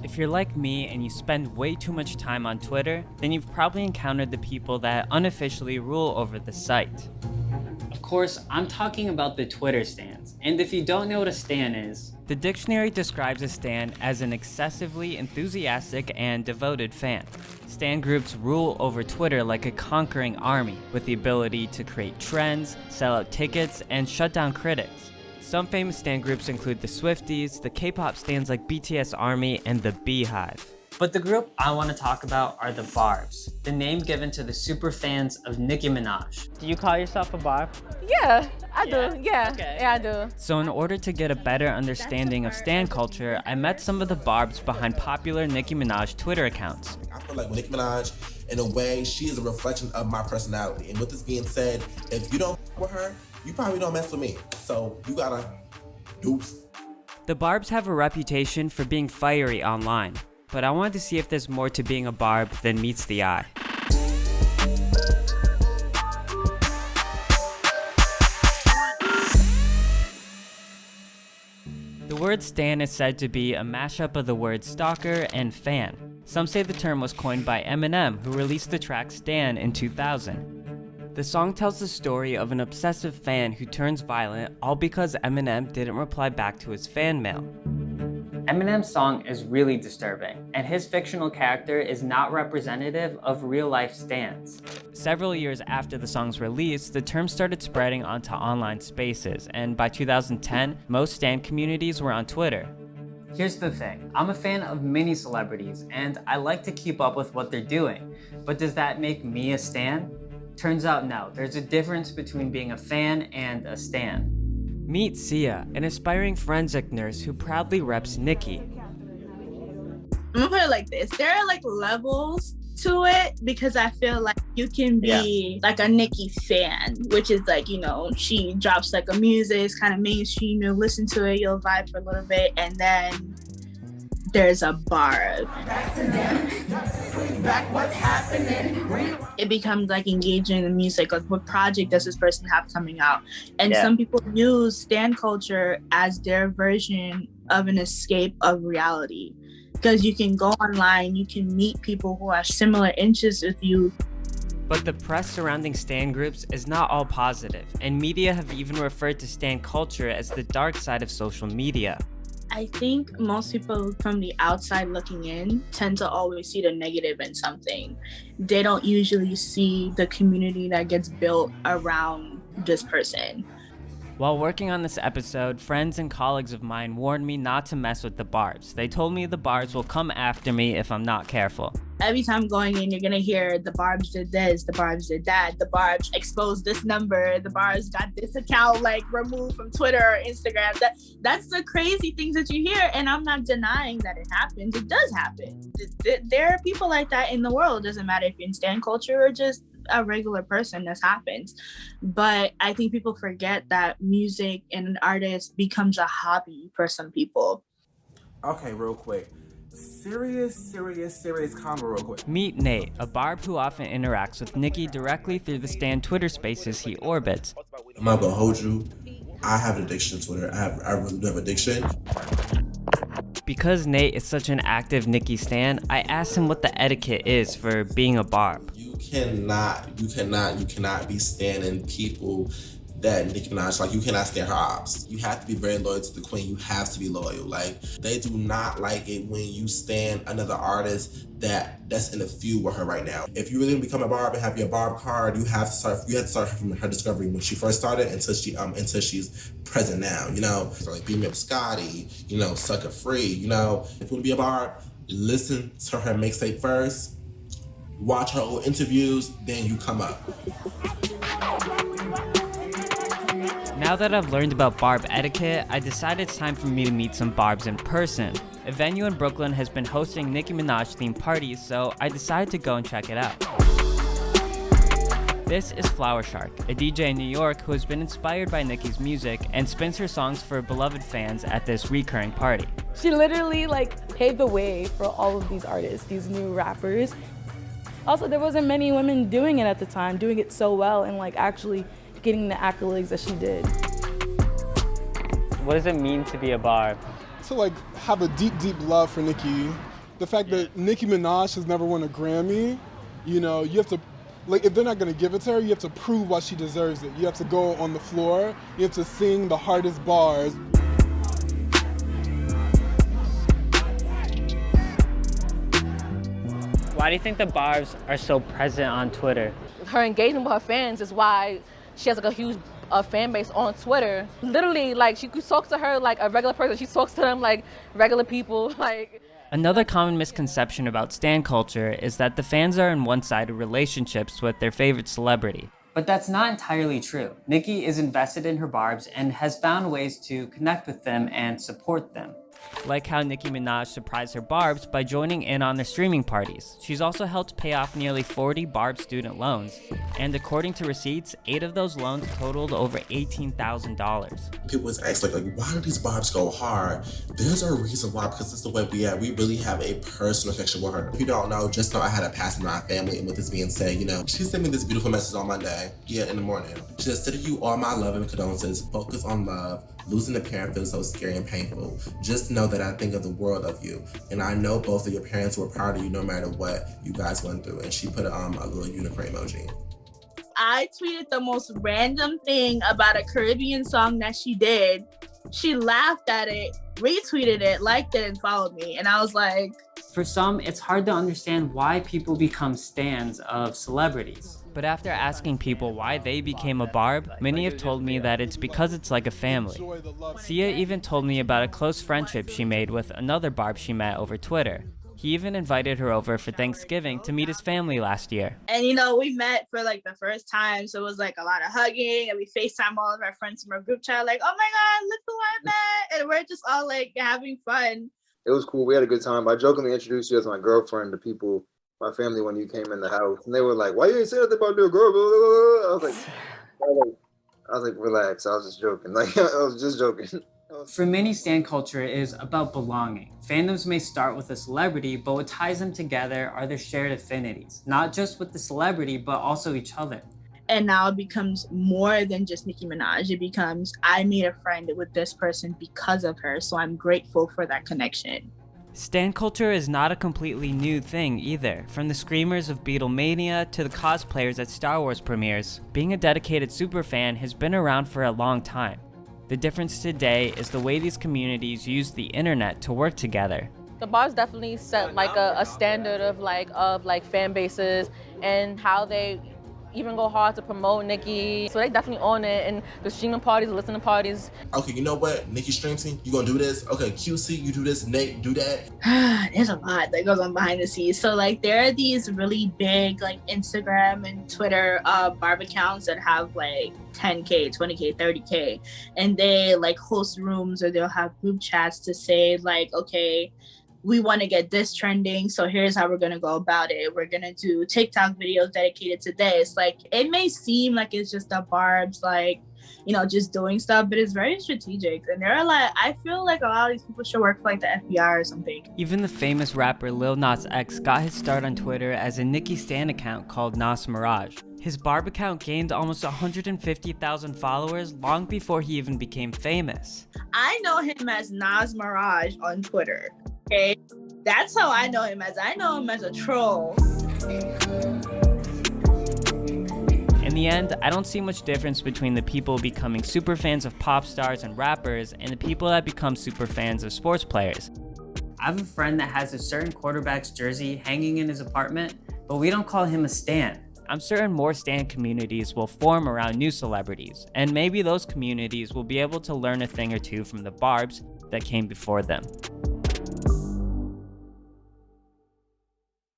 If you're like me and you spend way too much time on Twitter, then you've probably encountered the people that unofficially rule over the site. Of course, I'm talking about the Twitter stans, and if you don't know what a stan is, the dictionary describes a stan as an excessively enthusiastic and devoted fan. Stan groups rule over Twitter like a conquering army, with the ability to create trends, sell out tickets, and shut down critics. Some famous stan groups include the Swifties, the K-pop stans like BTS Army, and the Beehive. But the group I want to talk about are the Barbz, the name given to the super fans of Nicki Minaj. Do you call yourself a Barb? Yeah, I do. Yeah, okay. Yeah, I do. So in order to get a better understanding of stan culture, I met some of the Barbz behind popular Nicki Minaj Twitter accounts. I feel like Nicki Minaj, in a way, she is a reflection of my personality. And with this being said, if you don't with her, you probably don't mess with me. So you gotta deuce. The Barbz have a reputation for being fiery online, but I wanted to see if there's more to being a Barb than meets the eye. The word stan is said to be a mashup of the words stalker and fan. Some say the term was coined by Eminem, who released the track Stan in 2000. The song tells the story of an obsessive fan who turns violent, all because Eminem didn't reply back to his fan mail. Eminem's song is really disturbing, and his fictional character is not representative of real-life stans. Several years after the song's release, the term started spreading onto online spaces, and by 2010, most stan communities were on Twitter. Here's the thing, I'm a fan of many celebrities, and I like to keep up with what they're doing, but does that make me a stan? Turns out no, there's a difference between being a fan and a stan. Meet Sia, an aspiring forensic nurse who proudly reps Nicki. I'm gonna put it like this, there are like levels to it because I feel like you can be like a Nicki fan, which is like, you know, she drops like a music, it's kind of mainstream, you'll listen to it, you'll vibe for a little bit, and then there's a Barb. It becomes like engaging in the music, like what project does this person have coming out? And some people use stan culture as their version of an escape of reality. Because you can go online, you can meet people who have similar interests with you. But the press surrounding stan groups is not all positive, and media have even referred to stan culture as the dark side of social media. I think most people from the outside looking in tend to always see the negative in something. They don't usually see the community that gets built around this person. While working on this episode, friends and colleagues of mine warned me not to mess with the Barbz. They told me the Barbz will come after me if I'm not careful. Every time going in, you're gonna hear the Barbz did this, the Barbz did that, the Barbz exposed this number, the Barbz got this account like removed from Twitter or Instagram. That's the crazy things that you hear, and I'm not denying that it happens. It does happen. There are people like that in the world. It doesn't matter if you're in stan culture or just a regular person. This happens. But I think people forget that music and an artist becomes a hobby for some people. Okay, real quick. Serious convo real quick. Meet Nate, a Barb who often interacts with Nicki directly through the stan Twitter spaces he orbits. I'm not gonna hold you. I have an addiction to Twitter. I really do have addiction. Because Nate is such an active Nicki stan, I asked him what the etiquette is for being a Barb. You cannot be standing people that Nicki Minaj, like you cannot stand her ops. You have to be very loyal to the queen. You have to be loyal. Like they do not like it when you stand another artist that's in a feud with her right now. If you really become a Barb and have your Barb card, you have to start from her discovery when she first started until she's present now. You know, so like Beam Up Scotty, you know, Sucker Free. You know, if you want to be a Barb, listen to her mixtape first, watch her old interviews, then you come up. Now that I've learned about Barb etiquette, I decided it's time for me to meet some Barbs in person. A venue in Brooklyn has been hosting Nicki Minaj themed parties, so I decided to go and check it out. This is Flower Shark, a DJ in New York who has been inspired by Nicki's music and spins her songs for beloved fans at this recurring party. She literally paved the way for all of these artists, these new rappers. Also, there wasn't many women doing it at the time, doing it so well and actually getting the accolades that she did. What does it mean to be a Barb? To have a deep love for Nicki The fact that Nicki Minaj has never won a Grammy, you know, you have to, like, if they're not gonna give it to her, you have to prove why she deserves it. You have to go on the floor, you have to sing the hardest bars. Why do you think the Barbz are so present on Twitter? Her engagement with her fans is why she has like a huge fan base on Twitter. Literally, like, she talks to her like a regular person. She talks to them like regular people. Like, another common misconception about stan culture is that the fans are in one-sided relationships with their favorite celebrity. But that's not entirely true. Nicki is invested in her Barbz and has found ways to connect with them and support them. Like how Nicki Minaj surprised her Barbz by joining in on their streaming parties. She's also helped pay off nearly 40 Barb student loans, and according to receipts, 8 of those loans totaled over $18,000. People was asked like, why do these Barbs go hard? There's a reason why, because it's the way we are. We really have a personal connection with her. If you don't know, just know I had a passing in my family, and with this being said, you know, she sent me this beautiful message on Monday, in the morning. She said, "Send you all my love and condolences. Focus on love. Losing a parent feels so scary and painful. Just know that I think of the world of you. And I know both of your parents were proud of you no matter what you guys went through." And she put a little unicorn emoji. I tweeted the most random thing about a Caribbean song that she did. She laughed at it, retweeted it, liked it, and followed me. And I was like... For some, it's hard to understand why people become stans of celebrities. But after asking people why they became a Barb, many have told me that it's because it's like a family. Sia even told me about a close friendship she made with another Barb she met over Twitter. He even invited her over for Thanksgiving to meet his family last year. And you know, we met for like the first time, so it was like a lot of hugging, and we FaceTime all of our friends from our group chat, like, oh my God, look who I met, and we're just all like having fun. It was cool. We had a good time. I jokingly introduced you as my girlfriend to people, my family, when you came in the house, and they were like, "Why you ain't say nothing about your girl?" I was like, relax. I was just joking. Like, I was just joking. For many, stan culture is about belonging. Fandoms may start with a celebrity, but what ties them together are their shared affinities, not just with the celebrity, but also each other. And now it becomes more than just Nicki Minaj. It becomes, I made a friend with this person because of her, so I'm grateful for that connection. Stan culture is not a completely new thing either. From the screamers of Beatlemania to the cosplayers at Star Wars premieres, being a dedicated superfan has been around for a long time. The difference today is the way these communities use the internet to work together. the Barbz definitely set like a standard of like fan bases and how they even go hard to promote Nicki. So they definitely own it, and the streaming parties, the listening parties. Okay, you know what? Nicki stream team, you gonna do this? Okay, QC, you do this. Nate, do that. There's a lot that goes on behind the scenes. So like there are these really big like Instagram and Twitter Barb accounts that have like 10K, 20K, 30K, and they like host rooms or they'll have group chats to say like, okay, we want to get this trending, so here's how we're gonna go about it. We're gonna do TikTok videos dedicated to this. Like, it may seem like it's just the Barbz, like, you know, just doing stuff, but it's very strategic. And there are like, I feel like a lot of these people should work for like the FBI or something. Even the famous rapper Lil Nas X got his start on Twitter as a Nicki stan account called Nas Mirage. His Barb account gained almost 150,000 followers long before he even became famous. I know him as Nas Mirage on Twitter. Okay, that's how I know him as. I know him as a troll. In the end, I don't see much difference between the people becoming super fans of pop stars and rappers and the people that become super fans of sports players. I have a friend that has a certain quarterback's jersey hanging in his apartment, but we don't call him a stan. I'm certain more stan communities will form around new celebrities, and maybe those communities will be able to learn a thing or two from the Barbz that came before them.